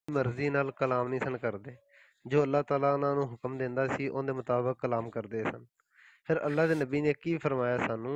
ਮਰਜ਼ੀ ਨਾਲ ਕਲਾਮ ਨਹੀਂ ਸਨ ਕਰਦੇ। ਜੋ ਅੱਲਾਹ ਤਾਲਾ ਉਹਨਾਂ ਨੂੰ ਹੁਕਮ ਦਿੰਦਾ ਸੀ ਉਹਦੇ ਮੁਤਾਬਕ ਕਲਾਮ ਕਰਦੇ ਸਨ। ਫਿਰ ਅੱਲਾਹ ਦੇ ਨਬੀ ਨੇ ਕੀ ਫਰਮਾਇਆ ਸਾਨੂੰ,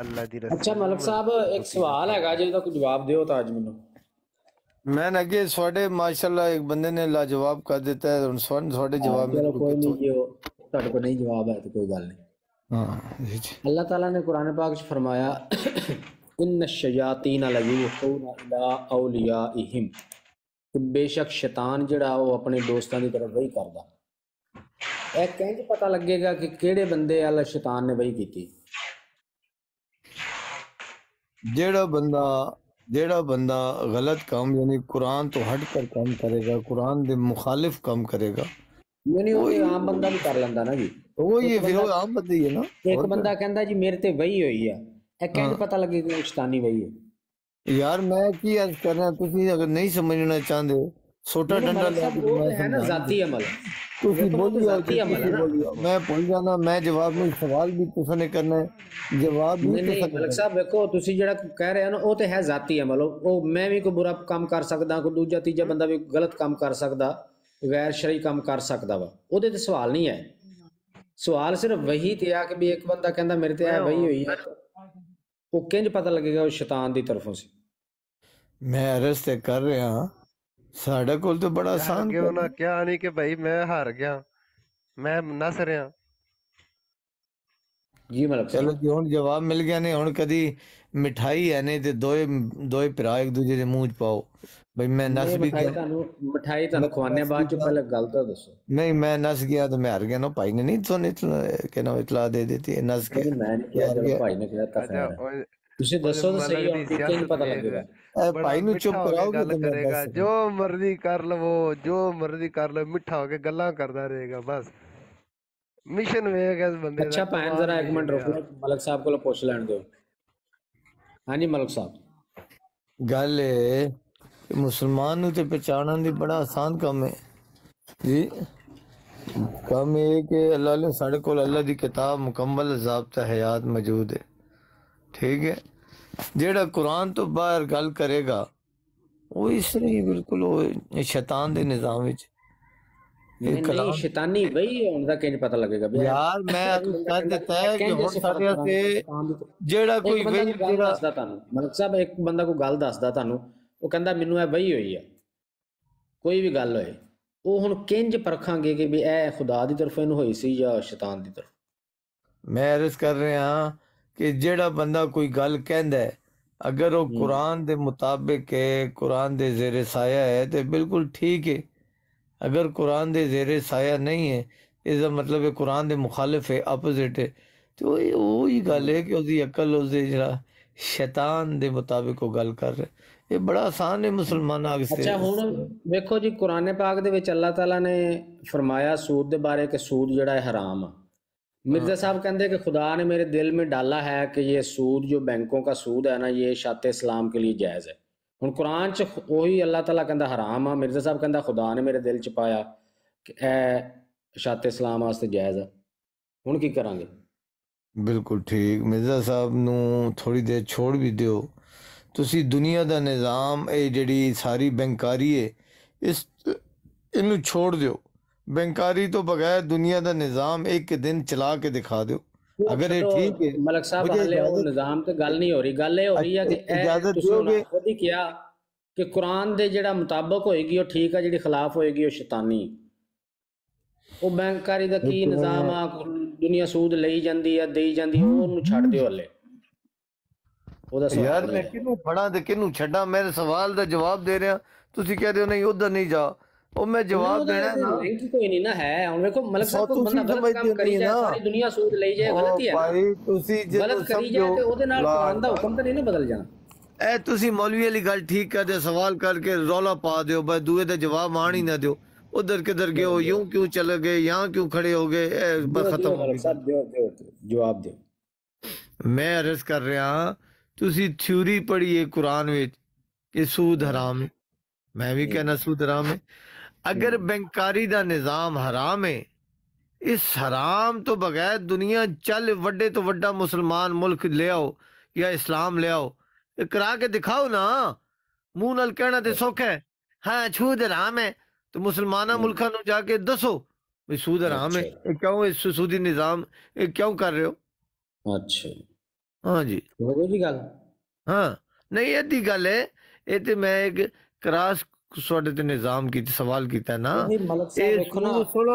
ਅੱਲਾਹ ਦੀ ਅੱਛਾ ਰਸੂਲ ਮਲਕ ਸਾਹਿਬ ਇੱਕ ਮਜ਼ਬੂਤੀ ਨਾਲ ਸਵਾਲ ਹੈਗਾ ਪਾਲੋ। ਜੇ ਇਹਦਾ ਕੋਈ ਜਵਾਬ ਦਿਓ ਤਾਂ ਅੱਜ ਮੈਨੂੰ। میں نے کہ سواڈے ماشاءاللہ ایک بندے نے لاجواب کر دیتا ہے سواڈے جواب چلو میرے کو کوئی کتوں نہیں، جو تہاڈے کو نہیں جواب ہے تو کوئی گل نہیں۔ ہاں جی اللہ تعالیٰ نے قرآن پاک چ فرمایا ان الشیاطین لیوحون الی اولیائہم، کہ بے شک شیطان جڑا وہ اپنے دوستاں دی طرف وہی کردا۔ اے کینج پتہ لگے گا کہ کیڑے بندے اللہ شیطان نے وہی کیتی؟ جیڑا بندہ غلط کام یعنی قرآن تو ہٹ کر کام کرے گا، قرآن دے مخالف کام کرے گا، یعنی وہ تے عام بندہ بھی کر لیندا نا جی۔ وہ یہ ایک پھر بندہ وہ عام بدی ہے نا۔ ایک بندہ کہندا جی میرے تے وہی ہوئی ہے، اے ہاں کینج پتہ لگے گا شیطانی وہی ہے؟ یار میں کی عرض کر رہا تسی اگر نہیں سمجھنا چاہندے سوٹا نہیں ڈنڈا ملک لے صاحب کے وہ میں تو ہے نا سمجھانا دے، ذاتی عمل، تسی دیکھو وہ تو بولی آؤ ذاتی عمل ہے تسی نا۔ بولی آؤ، میں بھول جانا، میں جواب نہیں، سوال بھی تسا نے کرنا ہے، جواب بھی نہیں تسا نہیں نے ملک کرنا صاحب دیکھو تسی جڑا کہہ رہے ہو نا وہ تو ہے ذاتی عمل، وہ میں بھی کوئی برا کام کر سکدا، کوئی دوجا تیجا بندہ بھی غلط کام کر سکدا، غیر شرعی کام کر سکدا وا، وہ تے سوال نہیں ہے۔ سوال صرف وہی تے آ کہ بھی ایک بندہ کہندا میرے تے ہے وہی ہوئی ہے، وہ کنج پتہ لگے گا وہ شیطان دی طرفوں سے؟ میں عرض تے کر رہا ہاں ساڈے کول تو بڑا ہر آسان کے کام ਉਹਨਾਂ ہے۔ ਕਿਹਾ ਨਹੀਂ ਕਿ ਭਾਈ ਮੈਂ ਹਾਰ ਗਿਆ, ਮੈਂ ਨੱਸ ਰਿਹਾ। جی ملک چلو صاحب جی ہن جواب مل گیا نے، ہن کدی مٹھائی ہے نہیں تے دوئے بھرا ایک دوجے دے منہ چ پاؤ بھئی میں نس نہیں بھی گیا، مٹھائی تانوں میں کھوانے نس بھی بعد چ گیا، پہلے گل تو دسو۔ نہیں میں نس گیا تو میں ہار گیا نا، بھائی نے نہیں تو اطلاع دے دیتی ہے نس کے نہیں میں نہیں یہ کہا، ہار چلو گیا۔ بھائی نے کہا تا ਅੱਛਾ خیر ہے، تسی ਉਹਦੇ دسو تو ਮਲਕ صحیح ਦੀ ہن بھی کنج ਸਿਆਸਤ پتہ ਵੇਖ, لگے گا؟ اے ਬੜਾ بھائی نو چپ ਮਿੱਠਾ ਹੋ ਕੇ کراؤ گے ਗੱਲ تو میں دس ਕਰੇਗਾ, سکوں۔ ਜੋ ਮਰਜ਼ੀ ਕਰ ਲਵੋ, ਜੋ ਮਰਜ਼ੀ ਕਰ ਲਓ, ਮਿੱਠਾ ਹੋ ਕੇ ਗੱਲਾਂ ਕਰਦਾ ਰਹੇਗਾ ਬਸ। ਮਿਸ਼ਨ ਵੇਖ ਇਸ ਬੰਦੇ ਦਾ, اچھا پائن ذرا ਕਮਾਲ ایک منٹ ਮਿਸ਼ਨ رک ਆ। لو، ملک صاحب کو پوچھ لین دو۔ ہاں جی ملک صاحب۔ گل ہے کہ مسلمان نو تے پہچانن دی بڑا آسان کام ہے جی، کام یہ کہ اللہ نے ساڑھے کول اللہ دی کتاب مکمل ضابطہ حیات موجود ہے، ٹھیک ہے۔ جیڑا قرآن تو باہر گل کرے گا وہ اس طرح ہی بالکل وہ شیطان دے نظام وچ نہیں نہیں کلام۔ شیطانی وہی ہون دا کنج پتہ لگے گا بھی یار میں ایک عرض بندہ کر کہندا دیتا اے ہے کہ کنج ہن صفات ساڈے قرآن سے دی شیطان دی۔ جیڑا ایک کوئی بندہ وہی کو گل جیڑا دسدا تانوں ملک صاحب، ایک بندہ کو گل دسدا تانوں، وہ کہندا مینوں اے وہی ہوئی ہے، کوئی بھی گل ہوئے، وہ ہن کنج پرکھاں گے کہ بھی اے خدا دی طرف اینوں ہوئی سی یا شیطان دی طرف؟ میں عرض کر رہے ہاں کہ جیڑا بندہ کوئی گل کہندا ہے اگر وہ قرآن دے مطابق ہے، قرآن دے زیر سایہ ہے تو بالکل ٹھیک ہے، اگر قرآن دے زیر سایہ نہیں ہے اس کا مطلب ہے قرآن دے مخالف ہے، اپوزٹ ہے، تو وہی گل ہے کہ اس دی عقل اس دے جڑا شیطان دے مطابق وہ گل کر رہے۔ یہ بڑا آسان ہے مسلمان آگ سے۔ اچھا ہن ویکھو جی قرآن پاک دے وچ اللہ تعالیٰ نے فرمایا سود دے بارے کہ سود جڑا ہے حرام ہے۔ مرزا صاحب کہندے کہ خدا نے میرے دل میں ڈالا ہے کہ یہ سود جو بینکوں کا سود ہے نا یہ شاط اسلام کے لیے جائز ہے۔ ہن قرآن چ وہی اللہ تعالیٰ کہندا حرام ہے، مرزا صاحب کہندا خدا نے میرے دل چ پایا کہ اے شاط اسلام واسطے جائز ہے، ہن کی کراں گے؟ بالکل ٹھیک، مرزا صاحب نو تھوڑی دیر چھوڑ بھی دیو، تسی دنیا دا نظام اے جڑی ساری بینکاری ہے انو چھوڑ دیو، بینکاری تو بغیر دنیا دا نظام ایک دن چلا کے دکھا دیو، وہ اگر یہ چھڈو ٹھیک ہے۔ ملک صاحب، مجھے حالے وہ نظام تے گل نہیں ہو رہی، گل یہ ہو رہی ہے کہ اے اجازت تسی دیو ہن گے؟ خود ہی کیا کہ قرآن دے جڑا مطابق ہوئے گی وہ ٹھیک ہے، جڑی خلاف ہوئے گی وہ شیطانی۔ وہ بینکاری دا کی ایک نظام میں آ، دنیا سود لئی جاندی ہے دئی جاندی ہے، ਉਹਨੂੰ چھڑ دیو ہلے، وہ دا یار سوال میں نہیں ہے۔ کنوں پڑھا تے کنوں چھڈا، میرے سوال دا جواب دے رہا تسی کہہ رہے ہو نہیں ادھر نہیں جا، وہ میں نہیں جواب وہ دینا ہے نا۔ لنک کوئی نہیں نا ہے، ہن ویکھو ملک صاحب کوئی تسی بندہ غلط سمجھتے کام نہیں کری ہے جائے، نا، ساری دنیا سود لئی جائے، او غلط ہی ہے نا۔ بھائی تسی جدو غلط کری سمجھو جائے تے ਉਹਦੇ ਨਾਲ لا قرآن دا لا حکم تے نہیں نا بدل جانا۔ اے تسی مولوی علی گل ٹھیک کر دے، سوال کر کے رولا پا دیو، بس دوئے دے جواب آن ہی نہ دیو، ادھر کدھر گئے ہو، یوں کیوں چلے گئے، یہاں کیوں کھڑے ہو گئے، اے بس دیو ختم دیو ہو ملک گئی گل۔ صاحب دیو دیو جواب دیو۔ میں عرض کر رہا ہاں تسی تھیوری پڑھی ہے قرآن وچ کہ سود حرام ہے، میں بھی کہنا سود حرام ہے، اگر بینکاری دا نظام حرام ہے، اس حرام تو بغیر دنیا چل وڈے تو وڈا مسلمان ملک لے آؤ یا اسلام لے آؤ، کرا کے دکھاؤ نا، ਮੂੰਹ ਨਾਲ ਕਹਿਣਾ ਤੇ ਸੌਖਾ ਹੈ, ਹਾਂ ਸੂਦ ਹਰਾਮ ਹੈ, ਤੇ ਮੁਸਲਮਾਨਾਂ ਮੁਲਕਾਂ ਨੂੰ ਜਾ ਕੇ ਦੱਸੋ ਵੀ ਸੂਦ ਹਰਾਮ ਹੈ, ਅੱਛਾ ਇਹ ਕਿਉਂ ਇਸ ਸੂਦੀ ਨਿਜ਼ਾਮ ਇਹ ਕਿਉਂ ਕਰ ਰਹੇ ਹੋ। ਅੱਛਾ ਹਾਂ ਜੀ, ਹੋ ਗਈ ਜੀ ਗੱਲ। ਹਾਂ ਨਹੀਂ ਅੱਧੀ ਗੱਲ ਹੈ, ਇਹ ਤੇ ਮੈਂ ਇੱਕ ਕਰਾਸ ਤੁਹਾਡੇ ਤੇ ਨਿਜ਼ਾਮ ਕੀਤਾ ਸਵਾਲ ਕੀਤਾ ਨਾ, ਨਹੀਂ ਮਲਕ ਸਾਹਿਬ ਇਹ ਵੇਖੋ ਨਾ, ਸੁਣੋ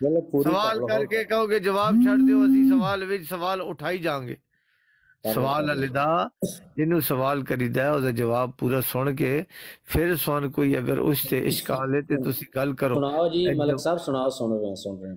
ਚਲੋ ਪੂਰੀ ਕਰ ਸਵਾਲ ਲਓ। ਕਰਕੇ ਕਹੋਗੇ ਜਵਾਬ ਛੱਡ ਦਿਓ, ਅਸੀਂ ਸਵਾਲ ਵਿੱਚ ਸਵਾਲ ਉਠਾਈ ਜਾਵਾਂਗੇ। ਸਵਾਲ ਅਲਿਦਾ ਜਿਹਨੂੰ ਸਵਾਲ ਕਰੀਦਾ ਉਹਦਾ ਜਵਾਬ ਪੂਰਾ ਸੁਣ ਕੇ ਫਿਰ ਸੁਣ, ਕੋਈ ਅਗਰ ਉਸ ਤੇ ਇਸ਼ਕਾਲ ਹੈ ਤੇ ਤੁਸੀਂ ਗੱਲ ਕਰੋ। ਸੁਣਾਓ ਜੀ ਮਲਕ ਸਾਹਿਬ, ਸੁਣਾਓ, ਸੁਣ ਰਹੇ ਹਾਂ।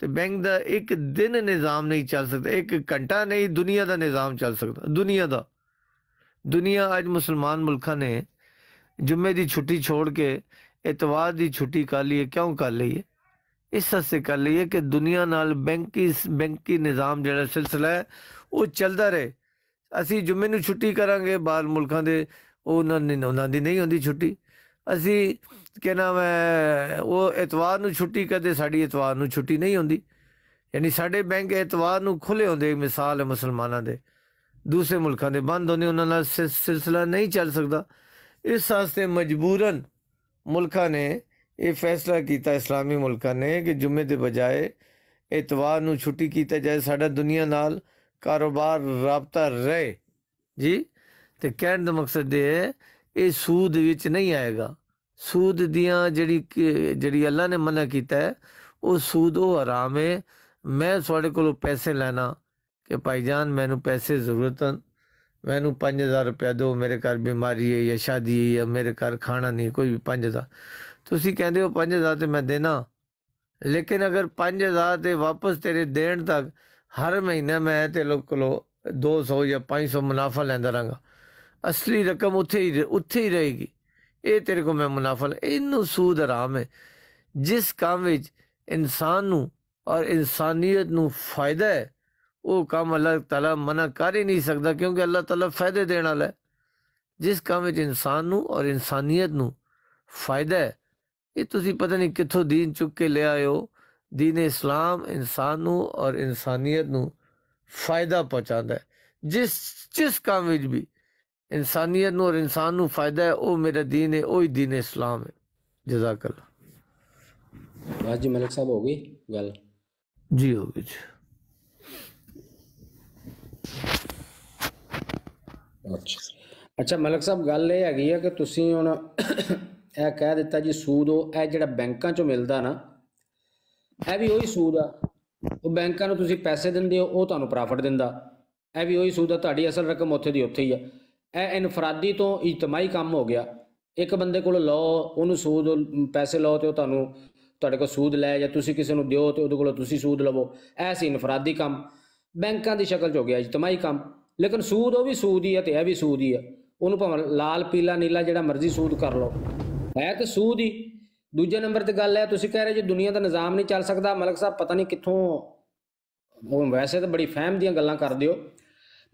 ਤੇ ਬੈਂਕ ਦਾ ਇੱਕ ਦਿਨ ਨਿਜ਼ਾਮ ਨਹੀਂ ਚੱਲ ਸਕਦਾ, ਇੱਕ ਘੰਟਾ ਨਹੀਂ, ਦੁਨੀਆ ਦਾ ਨਿਜ਼ਾਮ ਚੱਲ ਸਕਦਾ। ਦੁਨੀਆ ਅੱਜ ਮੁਸਲਮਾਨ ਮੁਲਕਾਂ ਨੇ ਜੁਮੇ ਦੀ ਛੁੱਟੀ ਛੋੜ ਕੇ ਇਤਵਾਰ ਦੀ ਛੁੱਟੀ ਕਰ ਲਈ ਹੈ। ਕਿਉਂ ਕਰ ਲਈ ਹੈ? ਇਸ ਵਾਸਤੇ ਕਰ ਲਈ ਹੈ ਕਿ ਦੁਨੀਆ ਨਾਲ ਬੈਂਕੀ ਨਿਜ਼ਾਮ ਜਿਹੜਾ ਸਿਲਸਿਲਾ ਹੈ ਉਹ ਚੱਲਦਾ ਰਹੇ। ਅਸੀਂ ਜੁਮੇ ਨੂੰ ਛੁੱਟੀ ਕਰਾਂਗੇ, ਬਾਹਰ ਮੁਲਕਾਂ ਦੇ ਉਹਨਾਂ ਦੀ ਨਹੀਂ ਹੁੰਦੀ ਛੁੱਟੀ। ਅਸੀਂ ਕਿ ਨਾਮ ਹੈ ਉਹ ਇਤਵਾਰ ਨੂੰ ਛੁੱਟੀ ਕਰਦੇ, ਸਾਡੀ ਇਤਵਾਰ ਨੂੰ ਛੁੱਟੀ ਨਹੀਂ ਹੁੰਦੀ। ਯਾਨੀ ਸਾਡੇ ਬੈਂਕ ਇਤਵਾਰ ਨੂੰ ਖੁੱਲੇ ਹੁੰਦੇ, ਮਿਸਾਲ ਹੈ ਮੁਸਲਮਾਨਾਂ ਦੇ, ਦੂਸਰੇ ਮੁਲਕਾਂ ਦੇ ਬੰਦ ਹੁੰਦੇ, ਉਹਨਾਂ ਨਾਲ ਸਿਲਸਿਲਾ ਨਹੀਂ ਚੱਲ ਸਕਦਾ। ਇਸ ਵਾਸਤੇ ਮਜਬੂਰਨ ਮੁਲਕਾਂ ਨੇ ਇਹ ਫੈਸਲਾ ਕੀਤਾ, ਇਸਲਾਮੀ ਮੁਲਕਾਂ ਨੇ, ਕਿ ਜੁਮੇ ਦੇ ਬਜਾਏ ਇਤਵਾਰ ਨੂੰ ਛੁੱਟੀ ਕੀਤਾ ਜਾਏ, ਸਾਡਾ ਦੁਨੀਆ ਨਾਲ ਕਾਰੋਬਾਰ ਰਾਬਤਾ ਰਹੇ ਜੀ। ਤੇ ਕਹਿਣ ਦਾ ਮਕਸਦ ਇਹ ਹੈ ਇਹ ਸੂਦ ਵਿੱਚ ਨਹੀਂ ਆਏਗਾ। ਸੂਦ ਦੀਆਂ ਜਿਹੜੀ ਅੱਲਾ ਨੇ ਮਨਾ ਕੀਤਾ ਹੈ ਉਹ ਸੂਦ ਉਹ ਹਰਾਮ ਹੈ। ਮੈਂ ਤੁਹਾਡੇ ਕੋਲੋਂ ਪੈਸੇ ਲੈਣਾ ਕਿ ਭਾਈਜਾਨ ਮੈਨੂੰ ਪੈਸੇ ਜ਼ਰੂਰਤ ਹਨ, ਮੈਨੂੰ 5000 ਰੁਪਇਆ ਦਿਓ, ਮੇਰੇ ਘਰ ਬਿਮਾਰੀ ਹੈ ਜਾਂ ਸ਼ਾਦੀ ਹੈ ਜਾਂ ਮੇਰੇ ਘਰ ਖਾਣਾ ਨਹੀਂ, ਕੋਈ ਵੀ 5000, ਤੁਸੀਂ ਕਹਿੰਦੇ ਹੋ 5000 ਤੇ ਮੈਂ ਦੇਣਾ, ਲੇਕਿਨ ਅਗਰ 5000 ਤੇ ਵਾਪਸ ਤੇਰੇ ਦੇਣ ਤੱਕ ਹਰ ਮਹੀਨੇ ਮੈਂ ਤੇਰੇ ਕੋਲੋਂ 200 ਜਾਂ 500 ਮੁਨਾਫਾ ਲੈਂਦਾ ਰਹਾਂਗਾ, ਅਸਲੀ ਰਕਮ ਉੱਥੇ ਹੀ ਰਹੇਗੀ, ਇਹ ਤੇਰੇ ਕੋਲ ਮੈਂ ਮੁਨਾਫਾ ਇਹਨੂੰ ਸੂਦ ਹਰਾਮ ਹੈ। ਜਿਸ ਕੰਮ ਵਿੱਚ ਇਨਸਾਨ ਨੂੰ ਔਰ ਇਨਸਾਨੀਅਤ ਨੂੰ ਫਾਇਦਾ ਹੈ ਉਹ ਕੰਮ ਅੱਲਾਹ ਤਾਲਾ ਮਨਾ ਕਰ ਹੀ ਨਹੀਂ ਸਕਦਾ, ਕਿਉਂਕਿ ਅੱਲਾਹ ਤਾਲਾ ਫਾਇਦੇ ਦੇਣ ਵਾਲਾ ਹੈ। ਜਿਸ ਕੰਮ ਵਿੱਚ ਇਨਸਾਨ ਨੂੰ ਔਰ ਇਨਸਾਨੀਅਤ ਨੂੰ ਫਾਇਦਾ ਹੈ, ਇਹ ਤੁਸੀਂ ਪਤਾ ਨਹੀਂ ਕਿੱਥੋਂ ਦੀਨ ਚੁੱਕ ਕੇ ਲੈ ਆਏ ਹੋ। ਦੀਨ ਇਸਲਾਮ ਇਨਸਾਨ ਨੂੰ ਔਰ ਇਨਸਾਨੀਅਤ ਨੂੰ ਫਾਇਦਾ ਪਹੁੰਚਾਉਂਦਾ ਹੈ। ਜਿਸ ਕੰਮ ਵਿੱਚ ਵੀ ਇਨਸਾਨੀਅਤ ਨੂੰ ਔਰ ਇਨਸਾਨ ਨੂੰ ਫਾਇਦਾ ਹੈ ਉਹ ਮੇਰਾ ਦੀਨ ਹੈ, ਉਹੀ ਦੀਨ ਇਸਲਾਮ ਹੈ। ਜਜ਼ਾਕੱਲਾ। ਬਸ ਜੀ ਮਲਿਕ ਸਾਹਿਬ ਹੋ ਗਈ ਗੱਲ ਜੀ, ਹੋ ਗਈ ਜੀ। ਅੱਛਾ ਮਲਿਕ ਸਾਹਿਬ, ਗੱਲ ਇਹ ਹੈਗੀ ਆ ਕਿ ਤੁਸੀਂ ਹੁਣ ਇਹ ਕਹਿ ਦਿੱਤਾ ਜੀ ਸੂਦ ਇਹ ਜਿਹੜਾ ਬੈਂਕਾਂ 'ਚੋਂ ਮਿਲਦਾ ਨਾ, ਇਹ ਵੀ ਉਹੀ ਸੂਦ ਆ। ਉਹ ਬੈਂਕਾਂ ਨੂੰ ਤੁਸੀਂ ਪੈਸੇ ਦਿੰਦੇ ਹੋ, ਉਹ ਤੁਹਾਨੂੰ ਪ੍ਰੋਫਿਟ ਦਿੰਦਾ, ਇਹ ਵੀ ਉਹੀ ਸੂਦ ਆ। ਤੁਹਾਡੀ ਅਸਲ ਰਕਮ ਉੱਥੇ ਦੀ ਉੱਥੇ ਹੀ ਆ। ਇਹ ਇਨਫਰਾਦੀ ਤੋਂ ਇਜਤਮਾਈ ਕੰਮ ਹੋ ਗਿਆ। ਇੱਕ ਬੰਦੇ ਕੋਲ ਲਓ, ਉਹਨੂੰ ਸੂਦ ਪੈਸੇ ਲਓ ਤੇ ਉਹ ਤੁਹਾਡੇ ਕੋਲ ਸੂਦ ਲੈ, ਜਾਂ ਤੁਸੀਂ ਕਿਸੇ ਨੂੰ ਦਿਓ ਤੇ ਉਹਦੇ ਕੋਲੋਂ ਤੁਸੀਂ ਸੂਦ ਲਵੋ, ਇਹ ਸੀ ਇਨਫਰਾਦੀ ਕੰਮ। ਬੈਂਕਾਂ ਦੀ ਸ਼ਕਲ 'ਚ ਹੋ ਗਿਆ ਇਜਤਮਾਈ ਕੰਮ। ਲੇਕਿਨ ਸੂਦ ਉਹ ਵੀ ਸੂਦ ਹੀ ਆ ਤੇ ਇਹ ਵੀ ਸੂਦ ਹੀ ਆ। ਉਹਨੂੰ ਭਾਵੇਂ ਲਾਲ ਪੀਲਾ ਨੀਲਾ ਜਿਹੜਾ ਮਰਜ਼ੀ ਸੂਦ ਕਰ ਲਓ, ਹੈ ਤੇ ਸੂਦ ਹੀ। ਦੂਜੇ ਨੰਬਰ ਤੇ ਗੱਲ ਹੈ, ਤੁਸੀਂ ਕਹਿ ਰਹੇ ਜੀ ਦੁਨੀਆ ਦਾ ਨਿਜ਼ਾਮ ਨਹੀਂ ਚੱਲ ਸਕਦਾ। ਮਲਿਕ ਸਾਹਿਬ ਪਤਾ ਨਹੀਂ ਕਿੱਥੋਂ, ਉਹ ਵੈਸੇ ਤਾਂ ਬੜੀ ਫਹਿਮ ਦੀਆਂ ਗੱਲਾਂ ਕਰਦੇ ਹੋ।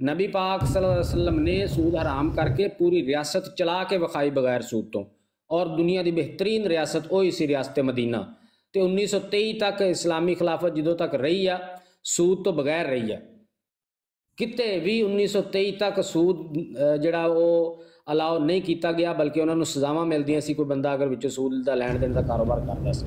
ਨਬੀ ਪਾਕ ਸੱਲੱਲਾਹੁ ਅਲੈਹਿ ਵਸੱਲਮ ਨੇ ਸੂਦ ਹਰਾਮ ਕਰਕੇ ਪੂਰੀ ਰਿਆਸਤ ਚਲਾ ਕੇ ਵਿਖਾਈ ਬਗੈਰ ਸੂਦ ਤੋਂ, ਔਰ ਦੁਨੀਆ ਦੀ ਬਿਹਤਰੀਨ ਰਿਆਸਤ ਉਹੀ ਸੀ ਰਿਆਸਤ ਮਦੀਨਾ। ਤੇ 1923 ਤੱਕ ਇਸਲਾਮੀ ਖਿਲਾਫਤ ਜਦੋਂ ਤੱਕ ਰਹੀ ਆ, ਸੂਦ ਤੋਂ ਬਗੈਰ ਰਹੀ ਆ। ਕਿਤੇ ਵੀ 1923 ਤੱਕ ਸੂਦ ਜਿਹੜਾ ਉਹ ਅਲਾਓ ਨਹੀਂ ਕੀਤਾ ਗਿਆ, ਬਲਕਿ ਉਹਨਾਂ ਨੂੰ ਸਜ਼ਾਵਾਂ ਮਿਲਦੀਆਂ ਸੀ ਕੋਈ ਬੰਦਾ ਅਗਰ ਵਿੱਚੋਂ ਸੂਦ ਦਾ ਲੈਣ ਦੇਣ ਦਾ ਕਾਰੋਬਾਰ ਕਰਦਾ ਸੀ।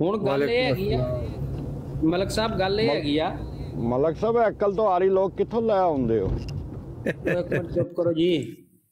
ਹੁਣ ਗੱਲ ਇਹ ਹੈਗੀ ਆ ਮਲਕ ਸਾਹਿਬ, ਗੱਲ ਇਹ ਹੈਗੀ ਆ ਮਲਕ ਸਾਹਿਬ ਅਕਲ ਤੋਂ ਆਰੀ ਲੋਕ ਕਿੱਥੋਂ ਲੈ ਆਉਂਦੇ ਹੋ? ਇੱਕ ਮਿੰਟ ਚੁੱਪ ਕਰੋ ਜੀ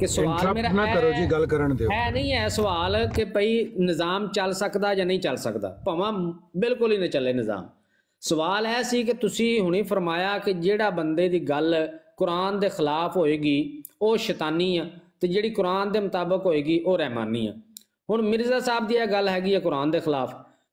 ਕਿ ਸਵਾਲ ਮੇਰਾ ਨਾ ਕਰੋ ਜੀ, ਗੱਲ ਕਰਨ ਦਿਓ। ਹੈ ਨਹੀਂ ਹੈ ਸਵਾਲ ਕਿ ਭਈ ਨਿਜ਼ਾਮ ਚੱਲ ਸਕਦਾ ਜਾਂ ਨਹੀਂ ਚੱਲ ਸਕਦਾ, ਭਾਵੇਂ ਬਿਲਕੁਲ ਹੀ ਨਾ ਚੱਲੇ ਨਿਜ਼ਾਮ। ਸਵਾਲ ਇਹ ਸੀ ਕਿ ਤੁਸੀਂ ਹੁਣੇ ਫਰਮਾਇਆ ਕਿ ਜਿਹੜਾ ਬੰਦੇ ਦੀ ਗੱਲ ਕੁਰਾਨ ਦੇ ਖਿਲਾਫ ਹੋਏਗੀ ਉਹ ਸ਼ੈਤਾਨੀ ਆ, ਤੇ ਜਿਹੜੀ ਕੁਰਾਨ ਦੇ ਮੁਤਾਬਕ ਹੋਏਗੀ ਉਹ ਰਹਿਮਾਨੀ ਆ। ਹੁਣ ਮਿਰਜ਼ਾ ਸਾਹਿਬ ਦੀ ਇਹ ਗੱਲ ਹੈਗੀ ਹੈ ਕੁਰਾਨ ਦੇ ਖਿਲਾਫ।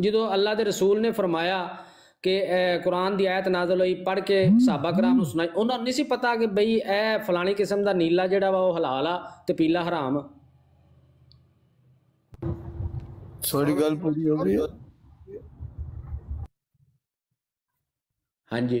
ਜਦੋਂ ਅੱਲਾਹ ਦੇ ਰਸੂਲ ਨੇ ਫਰਮਾਇਆ ਕਿ ਕੁਰਾਨ ਦੀ ਆਇਤ ਨਾਜ਼ਲ ਹੋਈ, ਪੜ੍ਹ ਕੇ ਸਹਾਬਾ ਕਰਾਮ ਨੂੰ ਸੁਣਾਈ, ਉਹਨਾਂ ਨੂੰ ਨਹੀਂ ਸੀ ਪਤਾ ਕਿ ਬਈ ਇਹ ਫਲਾਣੀ ਕਿਸਮ ਦਾ ਨੀਲਾ ਜਿਹੜਾ ਵਾ ਉਹ ਹਲਾਲ ਆ ਤੇ ਪੀਲਾ ਹਰਾਮ ਆ। ਥੋੜੀ ਗੱਲ ਪੂਰੀ ਹੋ ਗਈ। ਹਾਂਜੀ,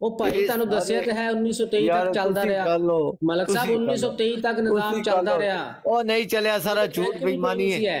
ਉਹ ਭਾਈ ਤੁਹਾਨੂੰ ਦੱਸਿਆ ਤੇ ਹੈ 1923 ਤੱਕ ਚੱਲਦਾ ਰਿਹਾ ਮਲਕ ਸਾਹਿਬ 1923 ਤੱਕ ਨਿਜ਼ਾਮ ਚੱਲਦਾ ਰਿਹਾ। ਉਹ ਨਹੀਂ ਚੱਲਿਆ ਸਾਰਾ ਝੂਠ ਬੇਈਮਾਨੀ ਹੈ।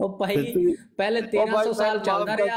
ਉਹ ਭਾਈ ਪਹਿਲੇ 1300 ਸਾਲ ਚੱਲਦਾ ਰਿਹਾ।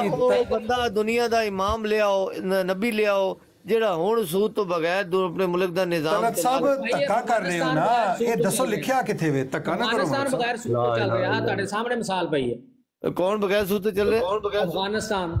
ਉਹ ਬੰਦਾ ਦੁਨੀਆ ਦਾ ਇਮਾਮ ਲਿਆਓ ਨਬੀ ਲਿਆਓ ਜਿਹੜਾ ਹੁਣ ਸੂਦ ਤੋਂ ਬਗੈਰ ਆਪਣੇ ਮੁਲਕ ਦਾ ਨਿਜ਼ਾਮ ਮਲਿਕ ਸਾਹਿਬ ਧੱਕਾ ਕਰ ਰਹੇ ਹੋ ਨਾ। ਇਹ ਦੱਸੋ ਲਿਖਿਆ ਕਿੱਥੇ ਵੇ ਧੱਕਾ ਨਾ ਕਰੋ। ਅਫਗਾਨਿਸਤਾਨ ਬਗੈਰ ਸੂਦ ਤੋਂ ਚੱਲ ਰਿਹਾ ਤੁਹਾਡੇ ਸਾਹਮਣੇ ਮਿਸਾਲ ਪਈ ਹੈ। ਕੌਣ ਬਗੈਰ ਸੂਦ ਤੋਂ ਚੱਲ ਰਿਹਾ? ਅਫਗਾਨਿਸਤਾਨ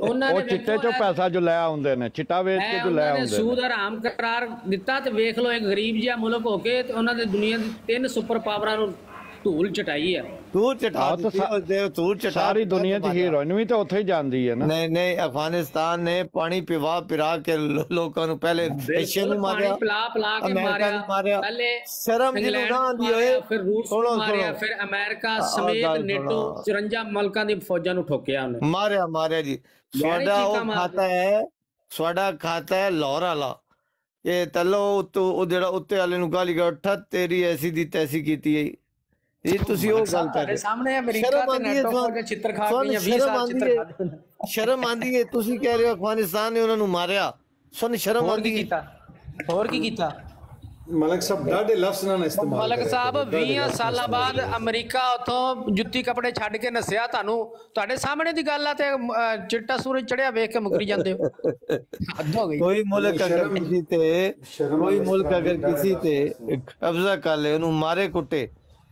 ਉਹ ਚਿੱਟੇ ਚੋਂ ਪੈਸਾ ਜੋ ਲੈ ਆਉਂਦੇ ਨੇ ਚਿੱਟਾ ਵੇਚ ਕੇ ਜੋ ਲੈ ਆਉਂਦੇ ਨੇ ਸੂਦ ਹਰਾਮ ਕਰਾਰ ਦਿੱਤਾ ਤੇ ਵੇਖ ਲਓ ਇੱਕ ਗਰੀਬ ਜਿਹਾ ਮੁਲਕ ਹੋ ਕੇ ਤੇ ਉਹਨਾਂ ਦੇ ਦੁਨੀਆ ਦੀ 3 ਸੁਪਰ ਪਾਵਰਾਂ ਨੂੰ ਧੂਲ ਚਟਾਈ ਹੈ। ਧੂਲ ਚਟਾ ਸਾਰੀ ਦੁਨੀਆ 'ਚ ਹੀਰੋਇਨ ਵੀ ਤਾਂ ਉੱਥੇ ਹੀ ਜਾਂਦੀ ਹੈ ਨਾ। ਨਹੀਂ ਅਫਗਾਨਿਸਤਾਨ ਨੇ ਪਾਣੀ ਪਿਲਾ ਕੇ ਲੋਕਾਂ ਨੂੰ ਪਹਿਲੇ ਏਸ਼ੀਆ ਨੂੰ ਮਾਰਿਆ ਪਿਲਾ ਕੇ ਮਾਰਿਆ ਪਹਿਲੇ ਸ਼ਰਮ ਜਿਹਨੂੰ ਨਾ ਆਉਂਦੀ ਹੋਏ ਫਿਰ ਰੂਸ ਨੂੰ ਮਾਰਿਆ ਫਿਰ ਅਮਰੀਕਾ ਸਮੇਤ ਨੇਟੋ 54 ਮੁਲਕਾਂ ਦੀ ਫੌਜਾਂ ਨੂੰ ਠੋਕਿਆ ਉਹਨੇ ਮਾਰਿਆ ਜੀ। ਸਾਡਾ ਖਾਤਾ ਹੈ ਲਾਹੌਰ ਵਾਲਾ ਇਹ ਤੱਲੋ ਉਹ ਜਿਹੜਾ ਉੱਤੇ ਵਾਲੇ ਨੂੰ ਗਾਲੀ ਉੱਠਾ ਤੇਰੀ ਐਸੀ ਦੀ ਤੈਸੀ ਕੀਤੀ ਹੈ। ਇਹ ਤੁਸੀਂ ਉਹ ਗੱਲ ਕਰ ਰਹੇ ਸਾਹਮਣੇ ਅਮਰੀਕਾ ਤੇ ਨੈਟੋ ਕਰਕੇ ਚਿੱਤਰ ਖਾ ਕੇ 20 ਸਾਲ ਚਿੱਤਰ ਖਾ ਸ਼ਰਮ ਆਂਦੀ ਹੈ। ਤੁਸੀਂ ਕਹਿ ਰਹੇ ਹੋ ਅਫਗਾਨਿਸਤਾਨ ਨੇ ਉਹਨਾਂ ਨੂੰ ਮਾਰਿਆ ਸਾਨੂੰ ਸ਼ਰਮ ਆਂਦੀ ਹੈ। ਹੋਰ ਕੀ ਕੀਤਾ ਮਲਿਕ ਸਾਹਿਬ ਡਾਢੇ ਲਫ਼ਜ਼ ਨਾਲ ਇਸਤੇਮਾਲ ਮਲਿਕ ਸਾਹਿਬ 20 ਸਾਲਾਂ ਬਾਅਦ ਅਮਰੀਕਾ ਉਥੋਂ ਜੁੱਤੀ ਕੱਪੜੇ ਛੱਡ ਕੇ ਨਸਿਆ ਤੁਹਾਨੂੰ ਤੁਹਾਡੇ ਸਾਹਮਣੇ ਦੀ ਗੱਲ ਆ ਤੇ ਚਿੱਟਾ ਸੂਰਜ ਚੜਿਆ ਵੇਖ ਕੇ ਮੁਕਰੀ ਜਾਂਦੇ ਹੋ। ਹੱਦ ਹੋ ਗਈ। ਕੋਈ ਮੁਲਕ ਅਗਰ ਕਿਸੇ ਤੇ ਕਬਜ਼ਾ ਕਰ ਲੇ ਉਹਨੂੰ ਮਾਰੇ ਕੁੱਟੇ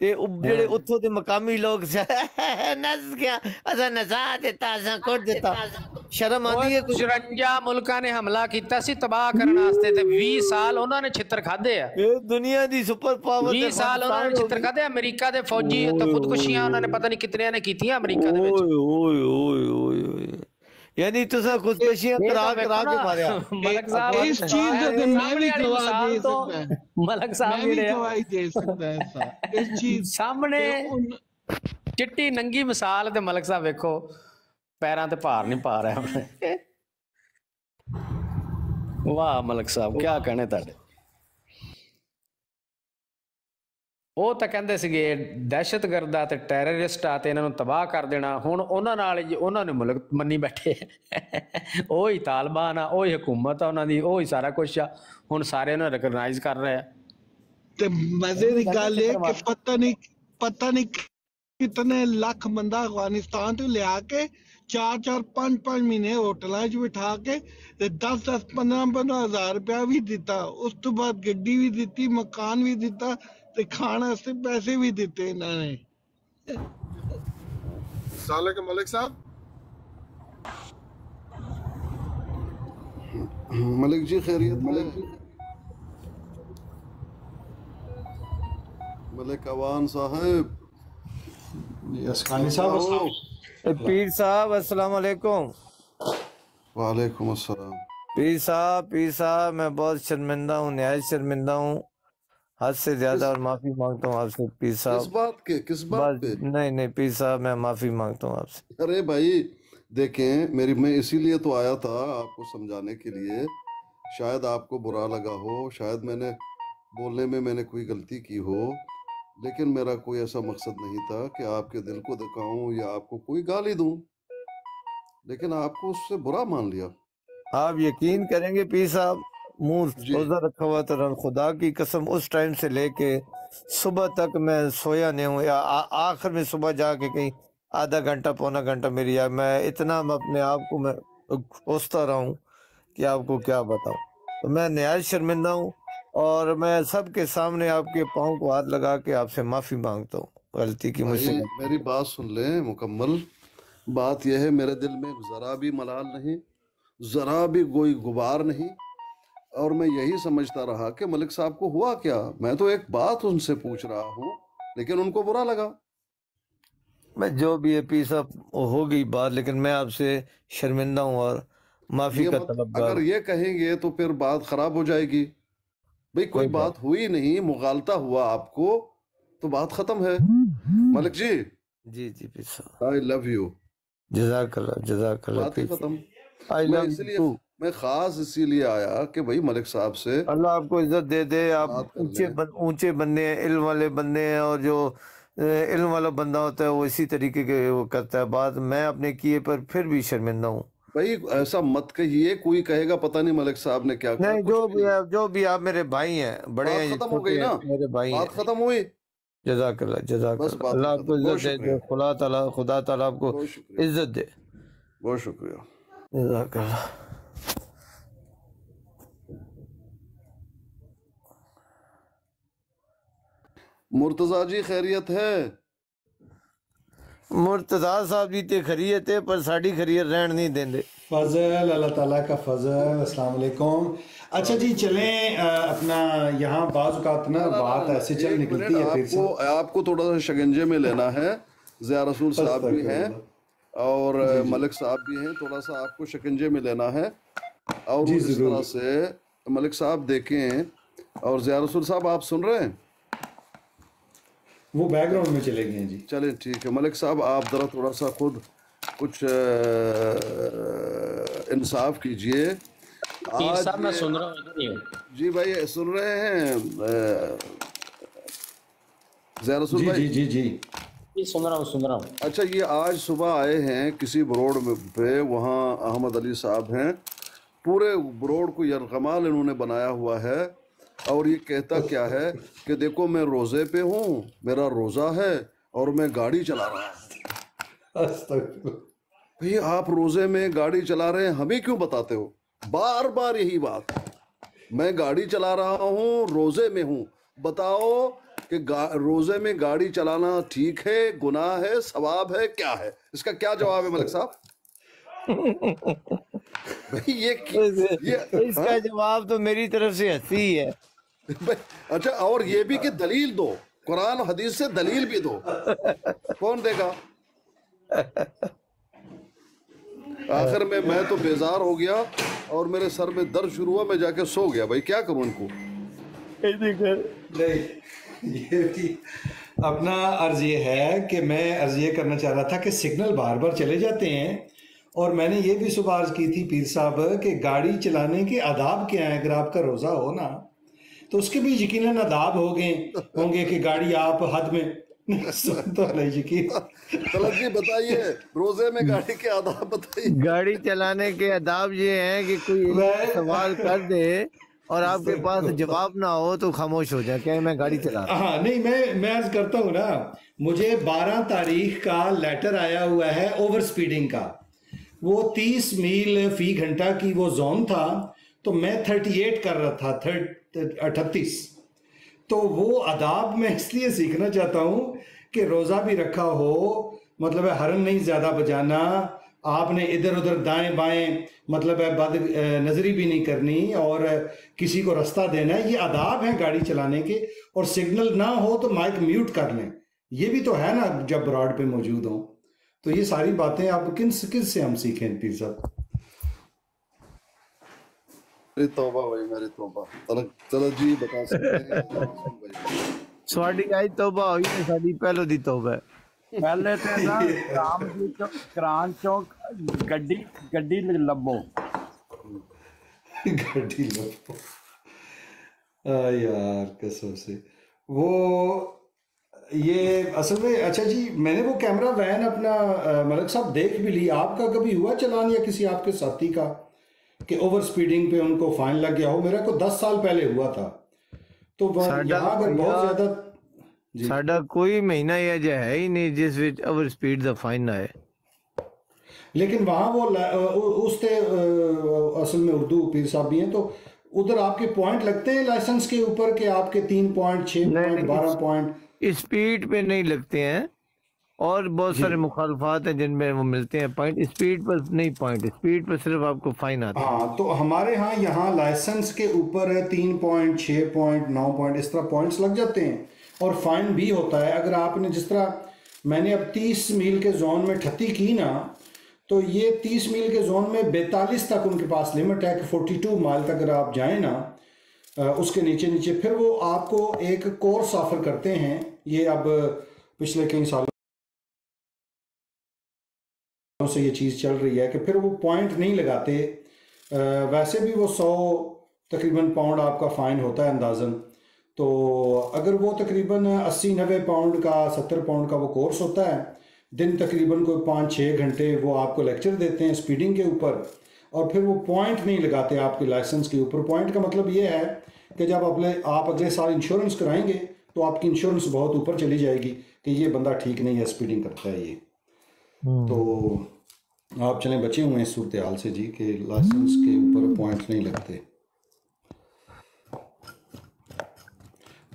ਤੇ ਉਹ ਜਿਹੜੇ ਉੱਥੋਂ ਦੇ ਮਕਾਮੀ ਲੋਕ ਨੱਸ ਗਿਆ ਅਸਾਂ ਨਜ਼ਾ ਦਿੱਤਾ ਅਸਾਂ ਕੁੱਟ ਦਿੱਤਾ ਸ਼ਰਮ ਆਉਂਦੀ ਹੈ 54 ਮੁਲਕਾਂ ਨੇ ਹਮਲਾ ਕੀਤਾ ਸੀ ਤਬਾਹ ਕਰਨ ਵਾਸਤੇ ਤੇ 20 ਸਾਲ ਉਹਨਾਂ ਨੇ ਛਿੱਤਰ ਖਾਦੇ ਆ ਇਹ ਦੁਨੀਆ ਦੀ ਸੁਪਰ ਪਾਵਰ 20 ਸਾਲ ਉਹਨਾਂ ਨੇ ਛਿੱਤਰ ਖਾਦੇ ਅਮਰੀਕਾ ਦੇ ਫੌਜੀ ਤੇ ਖੁਦਕੁਸ਼ੀਆਂ ਉਹਨਾਂ ਨੇ ਪਤਾ ਨਹੀਂ ਕਿਤਨਿਆਂ ਨੇ ਕੀਤੀਆਂ ਅਮਰੀਕਾ ਦੇ ਵਿੱਚ ਓਏ ਓਏ ਓਏ ਓਏ یعنی تسا خودکشیاں کرا کرا کے ماریا ملک صاحب اس چیز کا میں بھی گواہ دے سکتا ہے ملک صاحب میں بھی گواہی دے سکتا ہے اس چیز ਸਾਹਮਣੇ ਚਿੱਟੀ ਨੰਗੀ ਮਿਸਾਲ ਤੇ ਮਲਕ ਸਾਹਿਬ ਵੇਖੋ ਪੈਰਾਂ ਤੇ ਭਾਰ ਨਹੀਂ ਪਾ ਰਿਹਾ ਆਪਣੇ ਵਾਹ ਮਲਕ ਸਾਹਿਬ ਕੀ ਕਹਿਣੇ ਤੁਹਾਡੇ ਉਹ ਤਾਂ ਕਹਿੰਦੇ ਸੀਗੇ ਦਹਿਸ਼ਤਗਰਦ ਆ ਤੇ ਟੈਰਰਿਸਟ ਆ ਤੇ ਇਹਨਾਂ ਨੂੰ ਤਬਾਹ ਕਰ ਦੇਣਾ ਹੁਣ ਉਹਨਾਂ ਨਾਲ ਉਹਨਾਂ ਨੇ ਮੁਲਕ ਮੰਨੀ ਬੈਠੇ ਉਹ ਹੀ ਤਾਲਿਬਾਨ ਆ ਉਹ ਹੀ ਹਕੂਮਤ ਆ ਉਹਨਾਂ ਦੀ ਉਹ ਹੀ ਸਾਰਾ ਕੁਝ ਆ ਹੁਣ ਸਾਰੇ ਉਹਨਾਂ ਰਿਕਗਨਾਈਜ਼ ਕਰ ਰਹੇ ਆ ਤੇ ਮਜ਼ੇ ਦੀ ਗੱਲ ਇਹ ਕਿ ਪਤਾ ਨਹੀਂ ਕਿਤਨੇ ਲੱਖ ਬੰਦਾ ਅਫਗਾਨਿਸਤਾਨ ਤੋਂ ਲਿਆ ਕੇ 4-4 5-5 ਮਹੀਨੇ ਹੋਟਲਾਂ 'ਚ ਬਿਠਾ ਕੇ ਤੇ 10-10 15-15 ਹਜ਼ਾਰ ਰੁਪਇਆ ਵੀ ਦਿੱਤਾ ਉਸ ਤੋਂ ਬਾਅਦ ਗੱਡੀ ਵੀ ਦਿੱਤੀ ਮਕਾਨ ਵੀ ਦਿੱਤਾ ਤੇ ਖਾਣ ਵਾਸਤੇ ਪੈਸੇ ਵੀ ਦਿੱਤੇ ਇਹਨਾਂ ਨੇ ਸਾਲਕ ਮਲਿਕ ਸਾਹਿਬ ملک جی خیریت ہے ملک اوان صاحب اسقانی صاحب پیر صاحب السلام علیکم وعلیکم السلام پیر صاحب میں بہت شرمندہ ہوں نہایت شرمندہ ہوں حد سے زیادہ اور معافی مانگتا ہوں آپ سے پیر صاحب کس بات پہ نہیں پیر صاحب میں معافی مانگتا ہوں آپ سے ارے بھائی دیکھیں میں اسی لیے تو آیا تھا آپ کو سمجھانے کے لیے شاید آپ کو برا لگا ہو شاید میں نے بولنے میں نے کوئی غلطی کی ہو لیکن میرا کوئی ایسا مقصد نہیں تھا کہ آپ کے دل کو دکھاؤں یا آپ کو کوئی گالی دوں لیکن آپ کو اس سے برا مان لیا آپ یقین کریں گے پیر صاحب منہ روزہ رکھا ہوا تھا خدا کی قسم اس ٹائم سے لے کے صبح تک میں سویا نہیں ہوں یا آخر میں صبح جا کے کہیں آدھا گھنٹہ پونا گھنٹہ میری میں اتنا اپنے آپ کو میں کوستا رہا ہوں کہ آپ کو کیا بتاؤں تو میں نہایت شرمندہ ہوں اور میں سب کے سامنے آپ کے پاؤں کو ہاتھ لگا کے آپ سے معافی مانگتا ہوں غلطی کی مجھ سے میری بات سن لیں مکمل بات یہ ہے میرے دل میں ذرا بھی ملال نہیں ذرا بھی کوئی غبار نہیں اور میں یہی سمجھتا رہا کہ ملک صاحب کو ہوا کیا میں تو ایک بات ان سے پوچھ رہا ہوں لیکن ان کو برا لگا میں جو بھی ہے پیر صاحب ہوگی بات لیکن میں آپ سے شرمندہ ہوں اور معافی کا طلبگار اگر یہ کہیں گے تو پھر بات خراب ہو جائے گی بھئی کوئی بات ہوئی نہیں مغالطہ ہوا آپ کو تو بات ختم ہے ملک جی جی پیر صاحب I love you جزاک اللہ بات ہی ختم I love you too میں خاص اسی لیے آیا کہ بھئی ملک صاحب سے اللہ آپ کو عزت دے دے آپ اونچے بندے ہیں علم والے بندے ہیں اور جو علم والا بندہ ہوتا ہے وہ اسی طریقے کے وہ کرتا ہے بات میں اپنے کیے پر پھر بھی شرمندہ ہوں بھئی ایسا مت کہیے کوئی کہے گا پتہ نہیں ملک صاحب نے کیا کہا نہیں جو بھی آپ میرے بھائی ہیں بڑے ہیں ختم ہو گئی نا میرے بھائی ہیں بات ختم ہوئی جزاک اللہ اللہ آپ کو عزت دے خدا تعالیٰ آپ کو عزت دے بہت شکریہ جزاک اللہ مرتضی جی خیریت ہے مرتضی صاحب جی تے خیریت ہے پر ساڑی خیریت رہن نہیں دیں دے فضل اللہ تعالیٰ کا فضل السلام علیکم اچھا جی چلیں اپنا یہاں بعض اوقات نا بات ایسے چل نکلتی ہے پھر سے آپ کو تھوڑا سا شکنجے میں لینا ہے ضیاء رسول صاحب بھی ہیں اور ملک صاحب بھی ہیں تھوڑا سا آپ کو شکنجے میں لینا ہے اور اس طرح سے ملک صاحب دیکھیں اور ضیاء رسول صاحب آپ سن رہے ہیں وہ بیک گراؤنڈ میں چلے گئے جی چلیں ٹھیک ہے ملک صاحب آپ ذرا تھوڑا سا خود کچھ انصاف کیجئے صاحب میں سن رہا ہوں جی بھائی سن رہے ہیں ضیاء رسول بھائی جی سن رہا ہوں اچھا یہ آج صبح آئے ہیں کسی بروڈ پہ وہاں احمد علی صاحب ہیں پورے بروڈ کو یرغمال انہوں نے بنایا ہوا ہے اور یہ کہتا کیا ہے کہ دیکھو میں روزے پہ ہوں میرا روزہ ہے اور میں گاڑی چلا رہا ہوں بھئی آپ روزے میں گاڑی چلا رہے ہیں ہمیں کیوں بتاتے ہو بار بار یہی بات میں گاڑی چلا رہا ہوں روزے میں ہوں بتاؤ کہ روزے میں گاڑی چلانا ٹھیک ہے، گناہ ہے، ثواب ہے، کیا ہے؟ اس کا کیا جواب ہے ملک صاحب؟ بھائی اس کا جواب تو میری طرف سے ہنسی ہے۔ اچھا، اور یہ بھی کہ دلیل دو، قرآن حدیث سے دلیل بھی دو، کون دے گا؟ آخر میں تو بیزار ہو گیا اور میرے سر میں درد شروع ہوا، میں جا کے سو گیا۔ بھائی کیا کروں ان کو؟ نہیں، یہ بھی اپنا عرض یہ ہے کہ میں عرض یہ کرنا چاہ رہا تھا کہ سگنل بار بار چلے جاتے ہیں، اور میں نے یہ بھی صبح عرض کی تھی پیر صاحب کہ گاڑی چلانے کے آداب کیا ہیں۔ اگر آپ کا روزہ ہو نا تو اس کے بھی یقیناً آداب ہوں گے کہ گاڑی آپ حد میں تو نہیں یقین۔ طلعت جی بتائیے، روزے میں گاڑی کے آداب بتائیے۔ گاڑی چلانے کے آداب یہ ہیں کہ کوئی سوال کر دے اور آپ کے پاس جواب نہ ہو تو خاموش ہو جائے کہ میں گاڑی چلا رہا ہوں۔ ہاں نہیں، میں عرض کرتا ہوں نا، مجھے 12 تاریخ کا لیٹر آیا ہوا ہے اوور سپیڈنگ کا، وہ 30 میل فی گھنٹہ کی وہ زون تھا، تو میں 38 کر رہا تھا، 38۔ تو وہ آداب میں اس لیے سیکھنا چاہتا ہوں کہ روزہ بھی رکھا ہو، مطلب ہے ہارن نہیں زیادہ بجانا، آپ نے ادھر ادھر دائیں بائیں مطلب ہے بد نظری بھی نہیں کرنی، اور کسی کو رستہ دینا ہے، یہ آداب ہیں گاڑی چلانے کے۔ اور سگنل نہ ہو تو مائک میوٹ کر لیں، یہ بھی تو ہے نا جب روڈ پہ موجود ہوں۔ تو یہ ساری باتیں آپ کس سے ہم سیکھیں پیر صاحب؟ میری توبہ بھائی، میری توبہ۔ طلعت جی بتا سکتے ہیں؟ سواڈی آئی توبہ ہوئی ہے، ساڈی پہلو دی توبہ ہے۔ پہلے تے نا کران چوک گڈی لبو، گاڑی لو یار قسم سے۔ وہ یہ اصل میں اچھا جی، میں نے وہ کیمرہ وین اپنا ملک صاحب دیکھ بھی لی، آپ کا کبھی ہوا چلان یا کسی آپ کے ساتھی کا کہ اوور سپیڈنگ پہ ان کو فائن لگ گیا ہو؟ میرا کو 10 سال پہلے ہوا تھا۔ تو یہاں اگر بہت زیادہ ساڈا کوئی مہینہ یہ جہ ہے ہی نہیں جس وچ اوور سپیڈ دا فائن آئے، لیکن وہاں وہ اس تے اصل میں اردو پیر صاحب بھی ہیں، تو ادھر آپ کے پوائنٹ لگتے ہیں لائسنس کے اوپر کہ آپ کے 3 پوائنٹ، 6 پوائنٹ، 12 پوائنٹ اسپیڈ پہ نہیں لگتے ہیں، اور بہت سارے مخالفات ہیں جن میں وہ ملتے ہیں پوائنٹ، اسپیڈ پر نہیں پوائنٹ، اسپیڈ پر صرف آپ کو فائن آتا ہے۔ ہاں، تو ہمارے ہاں یہاں لائسنس کے اوپر 3 پوائنٹ، 6 پوائنٹ، 9 پوائنٹ اس طرح پوائنٹس لگ جاتے ہیں، اور فائن بھی ہوتا ہے۔ اگر آپ نے جس طرح میں نے اب 30 میل کے زون میں 38 کی نا، تو یہ 30 میل کے زون میں 42 تک ان کے پاس لمٹ ہے کہ 42 مائل تک اگر آپ جائیں نا، اس کے نیچے پھر وہ آپ کو ایک کورس آفر کرتے ہیں۔ یہ اب پچھلے کئی سالوں سے یہ چیز چل رہی ہے کہ پھر وہ پوائنٹ نہیں لگاتے، ویسے بھی وہ 100 تقریباً پاؤنڈ آپ کا فائن ہوتا ہے اندازاً، تو اگر وہ تقریباً 80-90 پاؤنڈ کا، 70 پاؤنڈ کا وہ کورس ہوتا ہے، دن تقریباً کوئی 5-6 گھنٹے وہ آپ کو لیکچر دیتے ہیں سپیڈنگ کے اوپر، اور پھر وہ پوائنٹ نہیں لگاتے آپ کے لائسنس کے اوپر۔ پوائنٹ کا مطلب یہ ہے کہ جب آپ اگلے سال انشورنس کرائیں گے تو آپ کی انشورنس بہت اوپر چلی جائے گی کہ یہ بندہ ٹھیک نہیں ہے، سپیڈنگ کرتا ہے یہ۔ تو آپ چلیں بچے ہوئے ہیں اس صورتحال سے جی کہ لائسنس کے اوپر پوائنٹ نہیں لگتے۔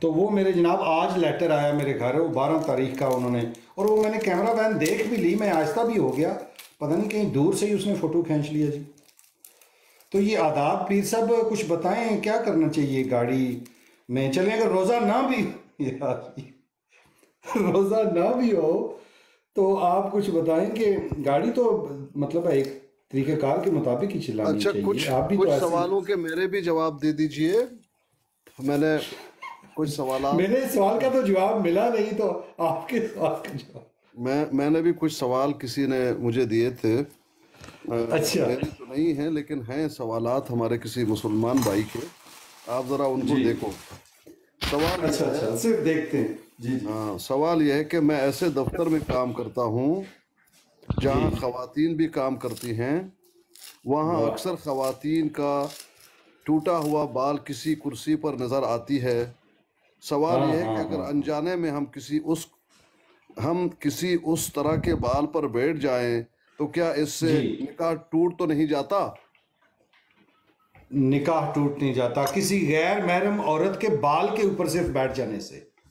تو وہ میرے جناب آج لیٹر آیا میرے گھر، وہ 12 تاریخ کا انہوں نے، اور وہ میں نے کیمرہ وین دیکھ بھی لی، میں آہستہ بھی ہو گیا، پتہ نہیں کہیں دور سے ہی اس نے فوٹو کھینچ لیا جی۔ تو یہ آداب پیر صاحب کچھ بتائیں، کیا کرنا چاہیے گاڑی میں؟ چلیں اگر روزہ نہ بھی روزہ نہ بھی ہو تو آپ کچھ بتائیں کہ گاڑی تو مطلب ایک طریقہ کار کے مطابق ہی چلانی چاہیے۔ آپ بھی کچھ سوالوں کے میرے بھی جواب دے دیجئے۔ میں نے کچھ سوالات، میرے سوال کا تو جواب ملا نہیں، تو آپ کے سوال کا جواب میں نے بھی کچھ سوال کسی نے مجھے دیے تھے، اچھا میرے تو نہیں ہیں لیکن ہیں سوالات ہمارے کسی مسلمان بھائی کے، آپ ذرا ان کو دیکھو۔ سوال اچھا صرف دیکھتے ہیں جی۔ ہاں، سوال یہ ہے کہ میں ایسے دفتر میں کام کرتا ہوں جہاں خواتین بھی کام کرتی ہیں، وہاں اکثر خواتین کا ٹوٹا ہوا بال کسی کرسی پر نظر آتی ہے۔ سوال یہ ہے کہ اگر انجانے میں ہم کسی اس طرح کے بال پر بیٹھ جائیں تو کیا اس سے نکاح ٹوٹ تو نہیں جاتا؟ نکاح ٹوٹ نہیں جاتا کسی غیر محرم عورت کے بال کے اوپر صرف بیٹھ جانے سے۔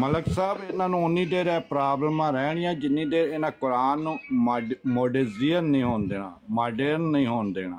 ਮਲਕ ਸਾਹਿਬ ਇਹਨਾਂ ਨੂੰ ਉਨੀ ਦੇਰ ਇਹ ਪ੍ਰੋਬਲਮਾਂ ਰਹਿਣੀਆਂ ਜਿੰਨੀ ਦੇਰ ਇਹਨਾਂ ਕੁਰਾਨ ਨੂੰ ਮੋਡਰਨ ਨਹੀਂ ਹੋਣ ਦੇਣਾ, ਮਾਡਰਨ ਨਹੀਂ ਹੋਣ ਦੇਣਾ।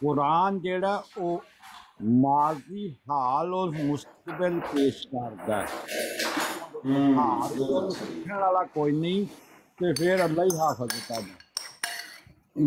ਕੁਰਾਨ ਜਿਹੜਾ ਉਹ ਮਾਜ਼ੀ ਹਾਲ ਔਰ ਮੁਸਤਕਬਲ ਪੇਸ਼ ਕਰਦਾ ਹੈ। ਹਾਲ ਤੋਂ ਸਿੱਖਣ ਵਾਲਾ ਕੋਈ ਨਹੀਂ ਤੇ ਫਿਰ ਅੱਲਾ ਹੀ ਹਾਫਿਜ਼ ਕਰਦਾ।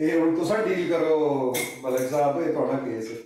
ਇਹ ਹੁਣ ਤੁਸੀਂ ਡੀਲ ਕਰੋ ਮਲਕ ਸਾਹਿਬ, ਇਹ ਤੁਹਾਡਾ ਕੇਸ ਹੈ।